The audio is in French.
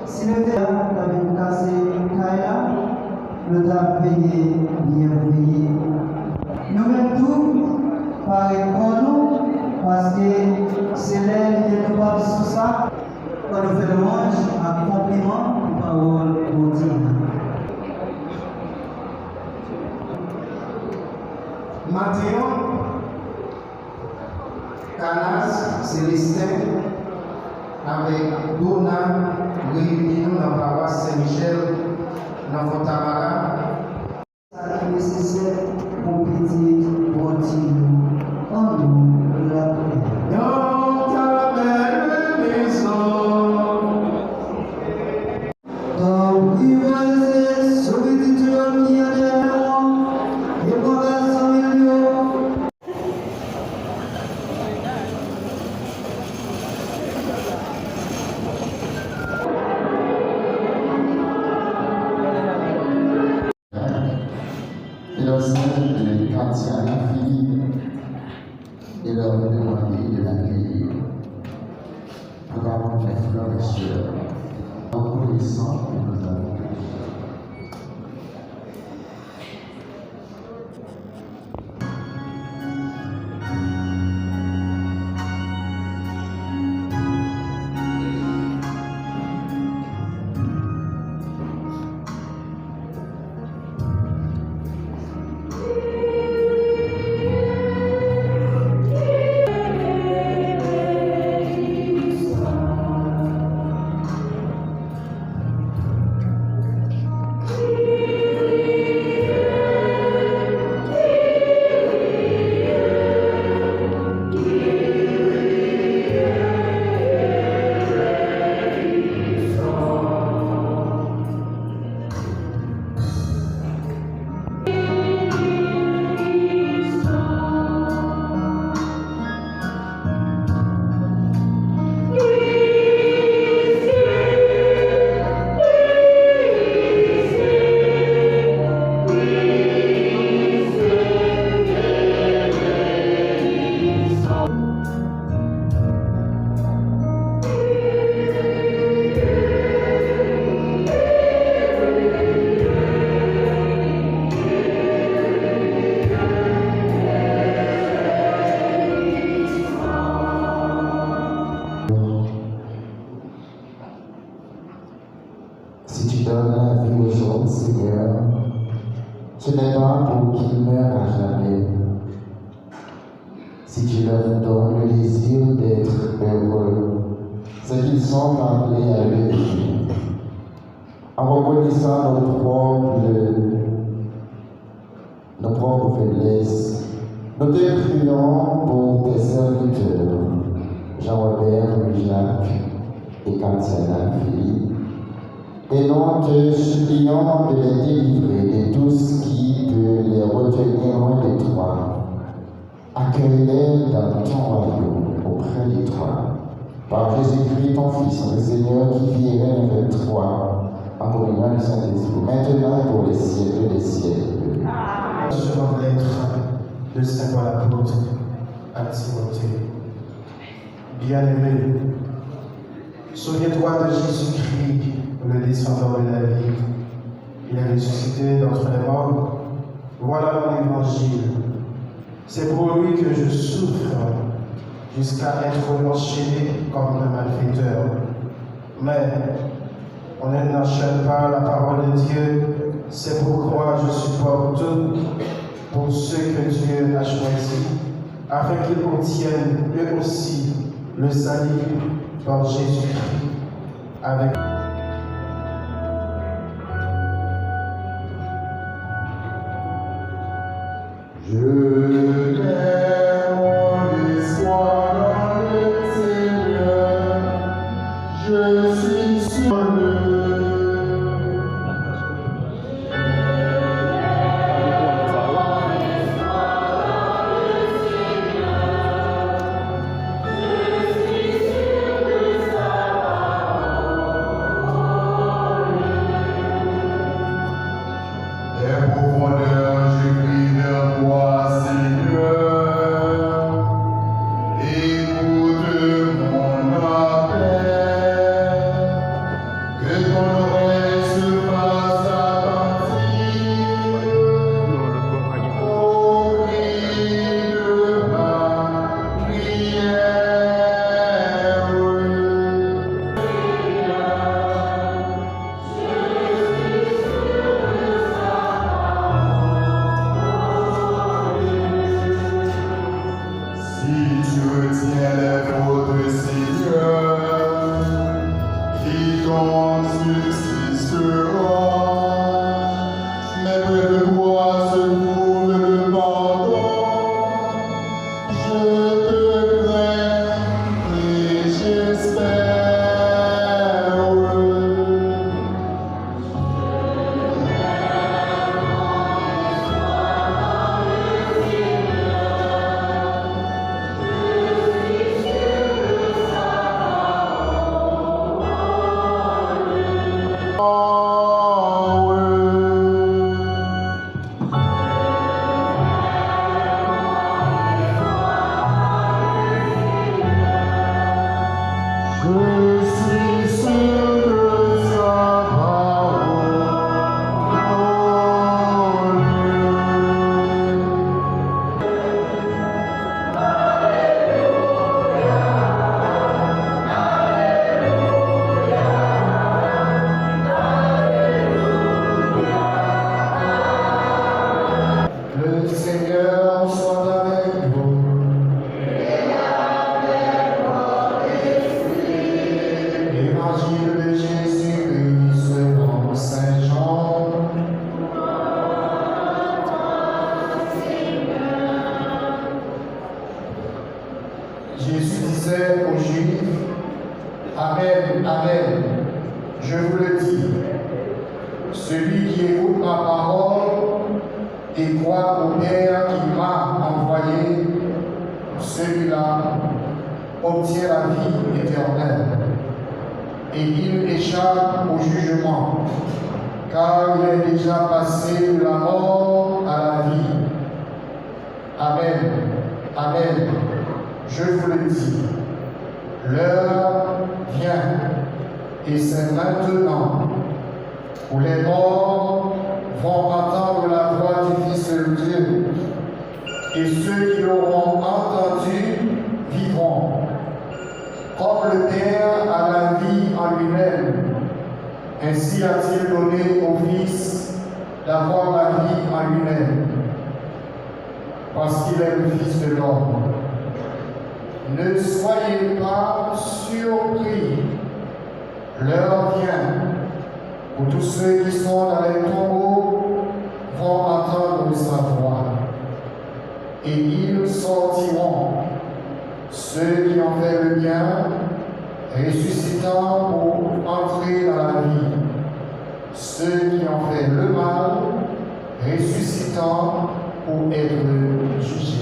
Si le terrain avait cassé Kaila, le temps payé, bien payé. Nous-mêmes tout, pareil pour nous, parce que c'est l'aide de nous voir sous ça, quand nous faisons le manche, accomplissement, parole pour dire. Mathéo, Canas, Célestin, avec Dona, réunis dans la paroisse Saint-Michel, dans Fontamara. Ça est nécessaire pour petit, pour dire, en nous, la paix. Dans ta belle maison, Donc, il va se sauver du tueur qui a derrière moi, et moi, la millions. Et leur sœur de Katia Philippe et leur demander de l'accueillir. Nous avons mes frères et sœurs, reconnaissants que nous avons. Si tu donnes la vie aux gens, Seigneur, ce n'est pas pour qu'ils meurent à jamais. Si tu leur donnes le désir d'être heureux, c'est qu'ils sont appelés à le vivre. En reconnaissant nos propres faiblesses, nous te prions pour tes serviteurs, Jean-Robert, Louis-Jacques et Katia Philippe. Et nous te supplions de les délivrer de tout ce qui peut les retenir loin de toi. Accueille-les dans ton royaume auprès de toi. Par Jésus-Christ, ton Fils, le Seigneur, qui vit et règne avec toi, en communion du Saint-Esprit, maintenant et pour les siècles des siècles. Seconde lettre de Saint Paul apôtre à Timothée. Bien-aimé, souviens-toi de Jésus-Christ, le descendant de la vie. Il est ressuscité d'entre les morts. Voilà mon évangile. C'est pour lui que je souffre jusqu'à être enchaîné comme un malfaiteur. Mais on n'enchaîne pas la parole de Dieu. C'est pourquoi je supporte tout pour ceux que Dieu a choisis, afin qu'ils obtiennent eux aussi le salut par Jésus-Christ. Avec Je t'aime, mon espoir dans le Seigneur, je suis sur les profondeurs, je crie vers toi, Seigneur. Écoute mon appel. Jésus disait aux Juifs, Amen, Amen, je vous le dis, celui qui écoute ma parole et croit au Père qui m'a envoyé, celui-là obtient la vie éternelle et il échappe au jugement, car il est déjà passé de la mort à la vie. Amen, Amen, je vous le dis, l'heure vient et c'est maintenant où les morts vont entendre la voix du Fils de Dieu et ceux qui l'auront entendu vivront. Comme le Père a la vie en lui-même, ainsi a-t-il donné au Fils d'avoir la vie en lui-même, parce qu'il est le Fils de l'homme. Ne soyez pas surpris, l'heure vient où tous ceux qui sont dans les tombeaux vont entendre sa voix, et ils sortiront, ceux qui ont fait le bien, ressuscitant pour entrer dans la vie, ceux qui ont fait le mal, ressuscitant pour être jugés.